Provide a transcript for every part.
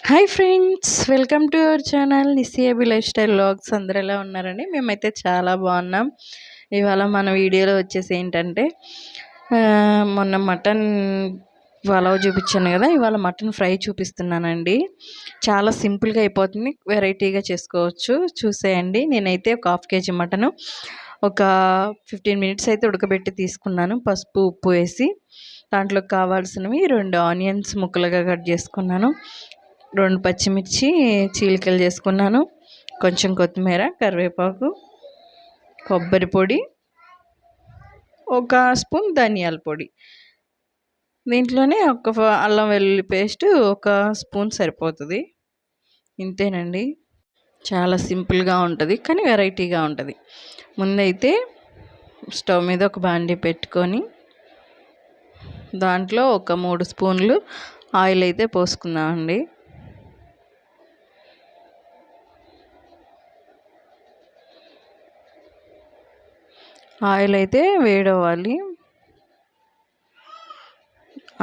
Hi friends, welcome to your channel నిసియాబి life style vlogs. అందరు ఎలా ఉన్నారండి? మేమైతే చాలా బాగున్నాం. ఇవాళ మన వీడియోలో వచ్చేసి ఏంటంటే మొన్న మటన్ పలావ్ చూపించాను కదా, ఇవాళ మటన్ ఫ్రై చూపిస్తున్నానండి. చాలా సింపుల్గా అయిపోతుంది, వెరైటీగా చేసుకోవచ్చు. చూసేయండి. నేనైతే ఒక హాఫ్ కేజీ మటను ఒక 15 మినిట్స్ అయితే ఉడకబెట్టి తీసుకున్నాను, పసుపు ఉప్పు వేసి. దాంట్లోకి కావాల్సినవి 2 ఆనియన్స్ ముక్కలుగా కట్ చేసుకున్నాను, 2 పచ్చిమిర్చి చీలికలు చేసుకున్నాను, కొంచెం కొత్తిమీర, కరివేపాకు, కొబ్బరి పొడి, 1 స్పూన్ ధనియాల పొడి. దీంట్లోనే ఒక అల్లం వెల్లుల్లి పేస్ట్ 1 స్పూన్ సరిపోతుంది. ఇంతేనండి. చాలా సింపుల్గా ఉంటుంది, కానీ వెరైటీగా ఉంటుంది. ముందైతే స్టవ్ మీద ఒక బాండీ పెట్టుకొని దాంట్లో ఒక 3 స్పూన్లు ఆయిల్ అయితే పోసుకుందామండి. ఆయిల్ అయితే వేడవ్వాలి.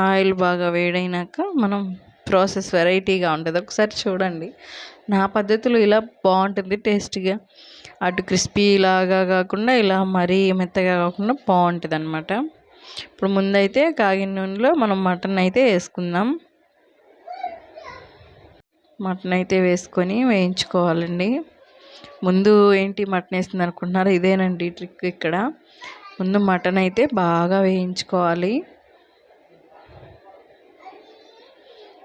ఆయిల్ బాగా వేడైనాక మనం ప్రాసెస్ వెరైటీగా ఉంటుంది, ఒకసారి చూడండి. నా పద్ధతిలో ఇలా బాగుంటుంది టేస్ట్గా. అటు క్రిస్పీ లాగా కాకుండా ఇలా మరీ మెత్తగా కాకుండా బాగుంటుంది అన్నమాట. ఇప్పుడు ముందైతే కాగిన నూనెలో మనం మటన్ అయితే వేసుకుందాం. మటన్ అయితే వేసుకొని వేయించుకోవాలండి. ముందు ఏంటి మటన్ వేస్తుంది అనుకుంటున్నారు? ఇదేనండి ట్రిక్ ఇక్కడ. ముందు మటన్ అయితే బాగా వేయించుకోవాలి.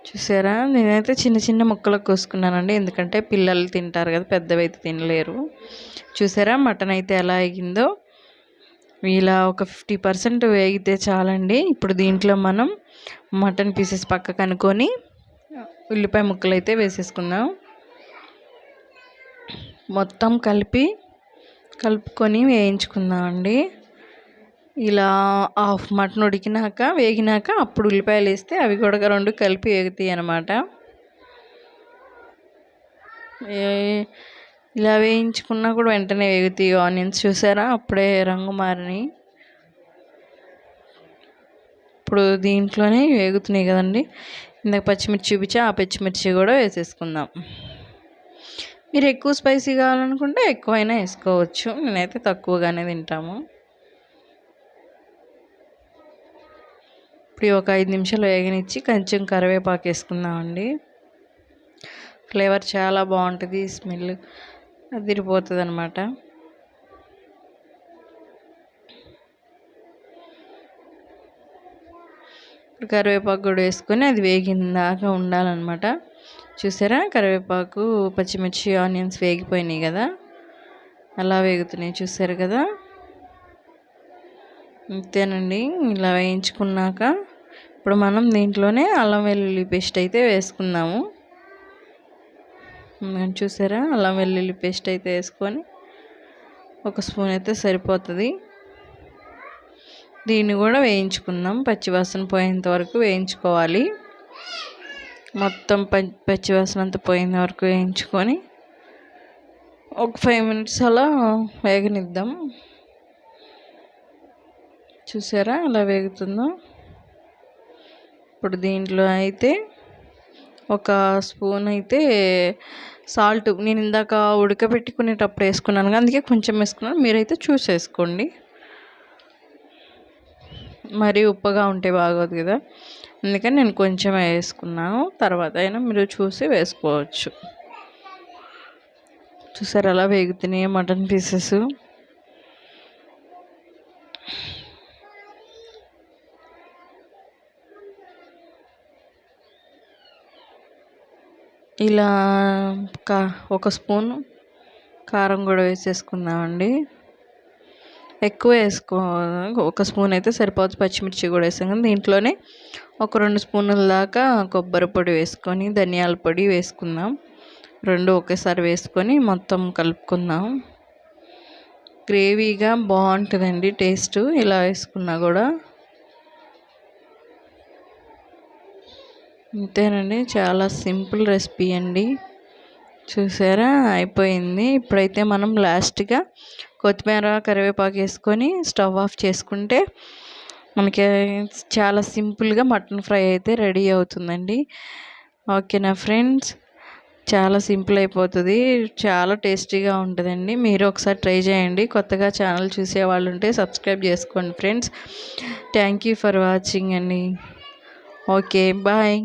చూసారా, నేనైతే చిన్న చిన్న ముక్కలకు కోసుకున్నానండి, ఎందుకంటే పిల్లలు తింటారు కదా, పెద్దవి అయితే తినలేరు. చూసారా మటన్ అయితే ఎలా వేగిందో? ఇలా ఒక 50% వేగితే చాలండి. ఇప్పుడు దీంట్లో మనం మటన్ పీసెస్ పక్కకు అనుకొని ఉల్లిపాయ ముక్కలు అయితే వేసేసుకుందాం. మొత్తం కలుపుకొని వేయించుకుందాం అండి. ఇలా హాఫ్ మటన్ ఉడికినాక వేగినాక అప్పుడు ఉల్లిపాయలు వేస్తే అవి కూడా 2 కలిపి వేగుతాయి అన్నమాట. ఇలా వేయించుకున్నా కూడా వెంటనే వేగుతాయి ఆనియన్స్. చూసారా, అప్పుడే రంగు మారినాయి. ఇప్పుడు దీంట్లోనే వేగుతున్నాయి కదండి. ఇందాక పచ్చిమిర్చి చూపించి ఆ పచ్చిమిర్చి కూడా వేసేసుకుందాం. మీరు ఎక్కువ స్పైసీ కావాలనుకుంటే ఎక్కువైనా వేసుకోవచ్చు. నేనైతే తక్కువగానే తింటాము. ఇప్పుడు ఒక 5 నిమిషాలు వేగనిచ్చి కొంచెం కరివేపాకు వేసుకుందామండి. ఫ్లేవర్ చాలా బాగుంటుంది, స్మెల్ అదిరిపోతుంది అన్నమాట. ఇప్పుడు కరివేపాకు కూడా వేసుకొని అది వేగిందాకా ఉండాలన్నమాట. చూసారా, కరివేపాకు, పచ్చిమిర్చి, ఆనియన్స్ వేగిపోయినాయి కదా, అలా వేగుతున్నాయి. చూసారు కదా, అంతేనండి. ఇలా వేయించుకున్నాక ఇప్పుడు మనం దీంట్లోనే అల్లం వెల్లుల్లి పేస్ట్ అయితే వేసుకుందాము. చూసారా, అల్లం వెల్లుల్లి పేస్ట్ అయితే వేసుకొని 1 స్పూన్ అయితే సరిపోతుంది. దీన్ని కూడా వేయించుకుందాం, పచ్చివాసన పోయేంత వరకు వేయించుకోవాలి. మొత్తం పచ్చివాసన అంతా పోయేంత వరకు వేయించుకొని ఒక 5 మినిట్స్ అలా వేగనిద్దాం. చూసారా అలా వేగుతుందో? ఇప్పుడు దీంట్లో అయితే 1 స్పూన్ అయితే సాల్ట్, నేను ఇందాక ఉడకబెట్టుకునేటప్పుడు వేసుకున్నాను, అందుకే కొంచెం వేసుకున్నాను. మీరైతే చూసేసుకోండి. మరీ ఉప్పుగా ఉంటే బాగోదు కదా, అందుకని నేను కొంచెం వేసుకున్నాను. తర్వాత అయినా మీరు చూసి వేసుకోవచ్చు. చూసారు అలా వేగుతున్నాయి మటన్ పీసెస్. ఇలా 1 స్పూన్ కారం కూడా వేసేసుకుందామండి. ఎక్కువ వేసుకో, 1 స్పూన్ అయితే సరిపోతుంది. పచ్చిమిర్చి కూడా వేసాం కదా. దీంట్లోనే ఒక 2 స్పూన్ల దాకా కొబ్బరి పొడి వేసుకొని ధనియాల పొడి వేసుకుందాం. 2 ఒకేసారి వేసుకొని మొత్తం కలుపుకుందాం. గ్రేవీగా బాగుంటుందండి టేస్ట్ ఇలా వేసుకున్నా కూడా. అంతేనండి, చాలా సింపుల్ రెసిపీ అండి. చూసారా, అయిపోయింది. ఇప్పుడైతే మనం లాస్ట్గా కొత్తిమీర, కరివేపాకు వేసుకొని స్టవ్ ఆఫ్ చేసుకుంటే మనకి చాలా సింపుల్గా మటన్ ఫ్రై అయితే రెడీ అవుతుందండి. ఓకేనా ఫ్రెండ్స్? చాలా సింపుల్ అయిపోతుంది. చాలా టేస్టీగా ఉంటుందండి. మీరు ఒకసారి ట్రై చేయండి. కొత్తగా ఛానల్ చూసేవాళ్ళు ఉంటే సబ్స్క్రైబ్ చేసుకోండి friends. Thank you for watching అండి. Okay bye.